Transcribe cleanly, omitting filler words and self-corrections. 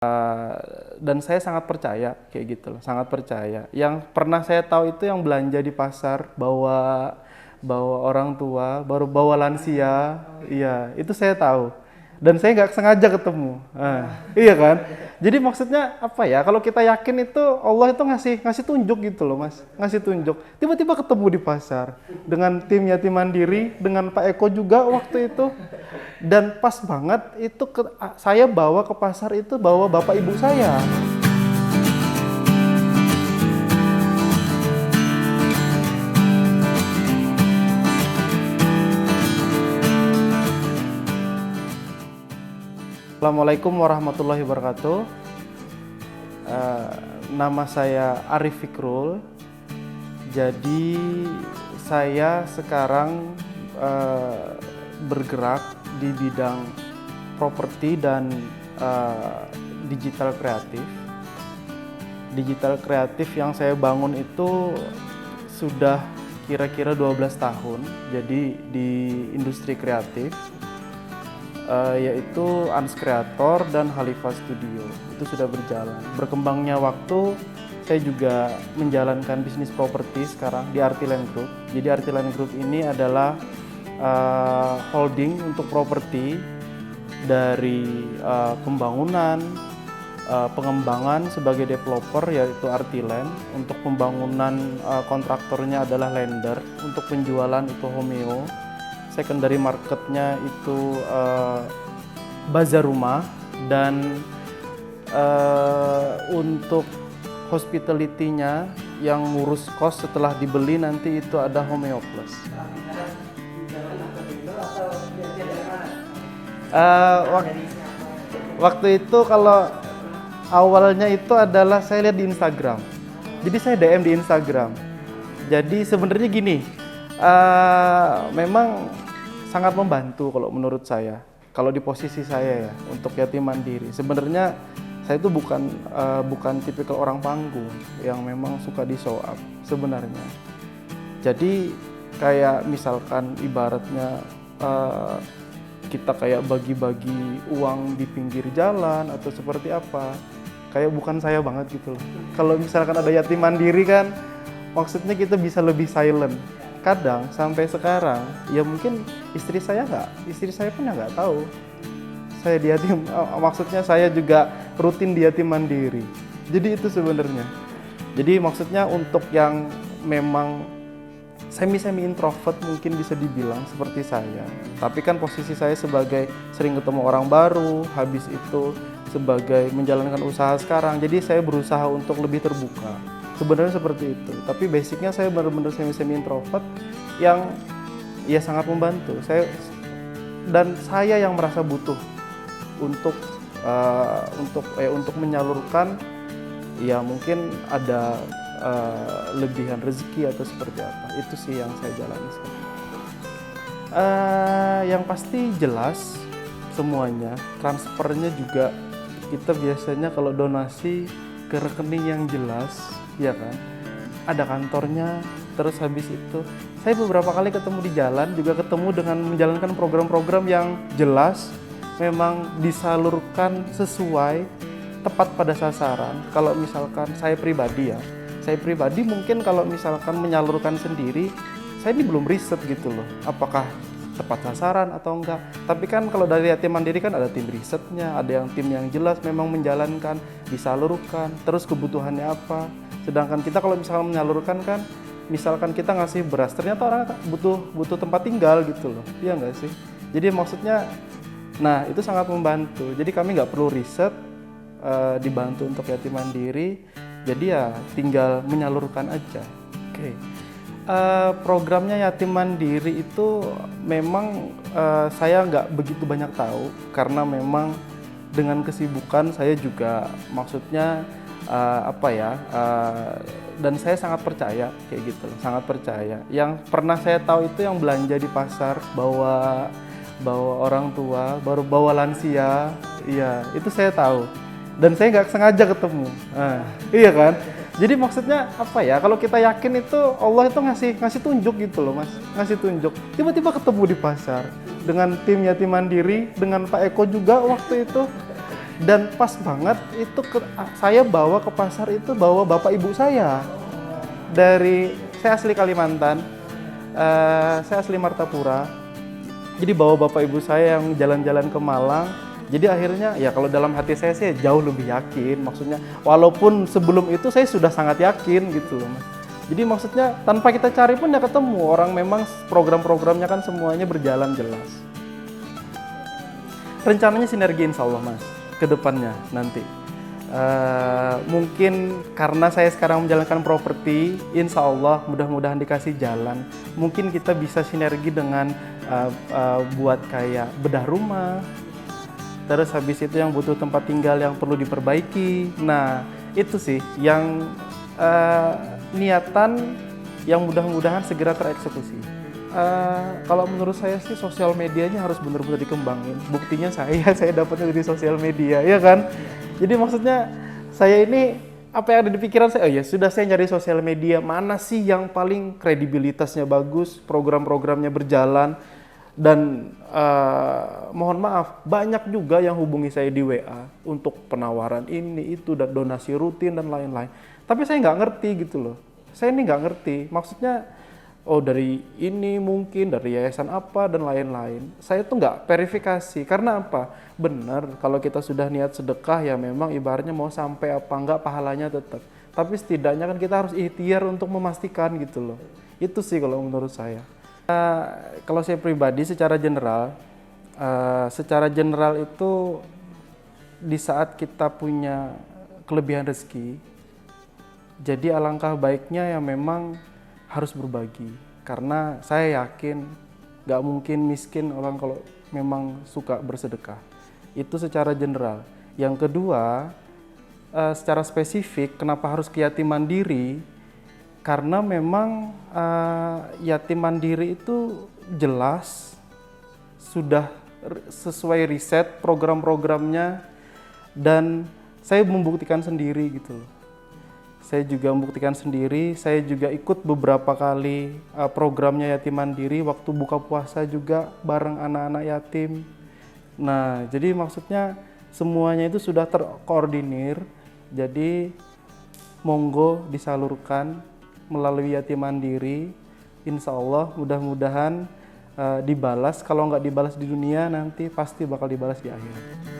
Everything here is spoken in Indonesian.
Dan saya sangat percaya kayak gitu loh, sangat percaya. Yang pernah saya tahu itu yang belanja di pasar bawa bawa orang tua, baru bawa lansia, iya itu saya tahu. Dan saya nggak sengaja ketemu, iya kan? Jadi maksudnya apa ya? Kalau kita yakin itu Allah itu ngasih ngasih tunjuk gitu loh mas, ngasih tunjuk. Tiba-tiba ketemu di pasar dengan tim yatim mandiri, dengan Pak Eko juga waktu itu. Dan pas banget itu saya bawa ke pasar itu bawa bapak ibu saya. Assalamualaikum warahmatullahi wabarakatuh. Nama saya Arif Fikrul. Jadi saya sekarang bergerak di bidang properti dan digital kreatif. Digital kreatif yang saya bangun itu sudah kira-kira 12 tahun. Jadi di industri kreatif. Yaitu Ans Creator dan Khalifah Studio. Itu sudah berjalan. Berkembangnya waktu, saya juga menjalankan bisnis properti sekarang di Artiland Group. Jadi Artiland Group ini adalah holding untuk properti dari pembangunan, pengembangan sebagai developer yaitu Artiland. Untuk pembangunan kontraktornya adalah lender, untuk penjualan itu Homeo. Secondary marketnya itu bazar rumah, dan untuk hospitality-nya yang ngurus kos setelah dibeli nanti itu ada Homeo Plus. Waktu itu kalau awalnya itu adalah saya lihat di Instagram, jadi saya DM di Instagram. Jadi sebenarnya gini, memang sangat membantu kalau menurut saya. Kalau di posisi saya ya, untuk yatim mandiri. Sebenarnya saya itu bukan tipikal orang panggung yang memang suka di show up sebenarnya. Jadi kayak misalkan ibaratnya kita kayak bagi-bagi uang di pinggir jalan atau seperti apa. Kayak bukan saya banget gitu loh. Kalau misalkan ada yatim mandiri kan, maksudnya kita bisa lebih silent. Kadang sampai sekarang ya mungkin istri saya pun ya nggak tahu saya di yatim, maksudnya saya juga rutin di yatim mandiri. Jadi itu sebenarnya. Jadi maksudnya untuk yang memang semi introvert mungkin bisa dibilang seperti saya. Tapi kan posisi saya sebagai sering ketemu orang baru, habis itu sebagai menjalankan usaha sekarang. Jadi saya berusaha untuk lebih terbuka. Sebenarnya seperti itu, tapi basicnya saya benar-benar semi introvert yang ya sangat membantu saya, dan saya yang merasa butuh untuk menyalurkan ya mungkin ada lebihan rezeki atau seperti apa. Itu sih yang saya jalani sekarang. Yang pasti jelas semuanya, transfernya juga kita biasanya kalau donasi ke rekening yang jelas, ya kan, ada kantornya. Terus habis itu saya beberapa kali ketemu di jalan, juga ketemu dengan menjalankan program-program yang jelas, memang disalurkan sesuai, tepat pada sasaran. Kalau misalkan saya pribadi mungkin kalau misalkan menyalurkan sendiri, saya ini belum riset gitu loh, apakah tepat sasaran atau enggak. Tapi kan kalau dari yatim mandiri kan ada tim risetnya, ada yang tim yang jelas memang menjalankan, disalurkan, terus kebutuhannya apa. Sedangkan kita kalau misalkan menyalurkan kan, misalkan kita ngasih beras, ternyata orang butuh tempat tinggal gitu loh, iya nggak sih? Jadi maksudnya, nah itu sangat membantu. Jadi kami nggak perlu riset, dibantu untuk yatim mandiri, jadi ya tinggal menyalurkan aja. Oke. Programnya yatim mandiri itu memang saya nggak begitu banyak tahu, karena memang dengan kesibukan saya juga, maksudnya dan saya sangat percaya kayak gitu, sangat percaya. Yang pernah saya tahu itu yang belanja di pasar bawa orang tua, baru bawa lansia, iya itu saya tahu. Dan saya nggak sengaja ketemu, iya kan? Jadi maksudnya apa ya? Kalau kita yakin itu Allah itu ngasih tunjuk gitu loh mas, ngasih tunjuk. Tiba-tiba ketemu di pasar dengan tim yatim mandiri, dengan Pak Eko juga waktu itu. Dan pas banget itu saya bawa ke pasar itu bawa bapak ibu saya. Saya asli Kalimantan, saya asli Martapura. Jadi bawa bapak ibu saya yang jalan-jalan ke Malang. Jadi akhirnya ya kalau dalam hati saya sih jauh lebih yakin. Maksudnya walaupun sebelum itu saya sudah sangat yakin gitu loh Mas. Jadi maksudnya tanpa kita cari pun ya ketemu. Orang memang program-programnya kan semuanya berjalan jelas. Rencananya sinergi insya Allah Mas, ke depannya nanti. Mungkin karena saya sekarang menjalankan properti, insya Allah mudah-mudahan dikasih jalan. Mungkin kita bisa sinergi dengan buat kayak bedah rumah. Terus habis itu yang butuh tempat tinggal yang perlu diperbaiki. Nah itu sih yang niatan yang mudah-mudahan segera tereksekusi. Kalau menurut saya sih sosial medianya harus benar-benar dikembangin. Buktinya saya dapatnya dari sosial media, ya kan? Jadi maksudnya saya ini apa yang ada di pikiran saya, oh ya sudah saya nyari sosial media mana sih yang paling kredibilitasnya bagus, program-programnya berjalan, dan mohon maaf banyak juga yang hubungi saya di WA untuk penawaran ini itu dan donasi rutin dan lain-lain. Tapi saya nggak ngerti gitu loh. Saya ini nggak ngerti. Maksudnya oh dari ini mungkin dari yayasan apa dan lain-lain. Saya tuh nggak verifikasi karena apa? Benar kalau kita sudah niat sedekah ya memang ibaratnya mau sampai apa enggak pahalanya tetap. Tapi setidaknya kan kita harus ikhtiar untuk memastikan gitu loh. Itu sih kalau menurut saya. Kalau saya pribadi secara general itu di saat kita punya kelebihan rezeki, jadi alangkah baiknya ya memang harus berbagi, karena saya yakin gak mungkin miskin orang kalau memang suka bersedekah. Itu secara general. Yang kedua, secara spesifik kenapa harus ke yatim mandiri, karena memang yatim mandiri itu jelas sudah sesuai riset program-programnya, dan saya membuktikan sendiri gitu loh. Saya juga membuktikan sendiri, saya juga ikut beberapa kali programnya yatim mandiri, waktu buka puasa juga bareng anak-anak yatim. Nah, jadi maksudnya semuanya itu sudah terkoordinir, jadi monggo disalurkan melalui yatim mandiri. Insya Allah mudah-mudahan dibalas, kalau nggak dibalas di dunia nanti pasti bakal dibalas di akhirat.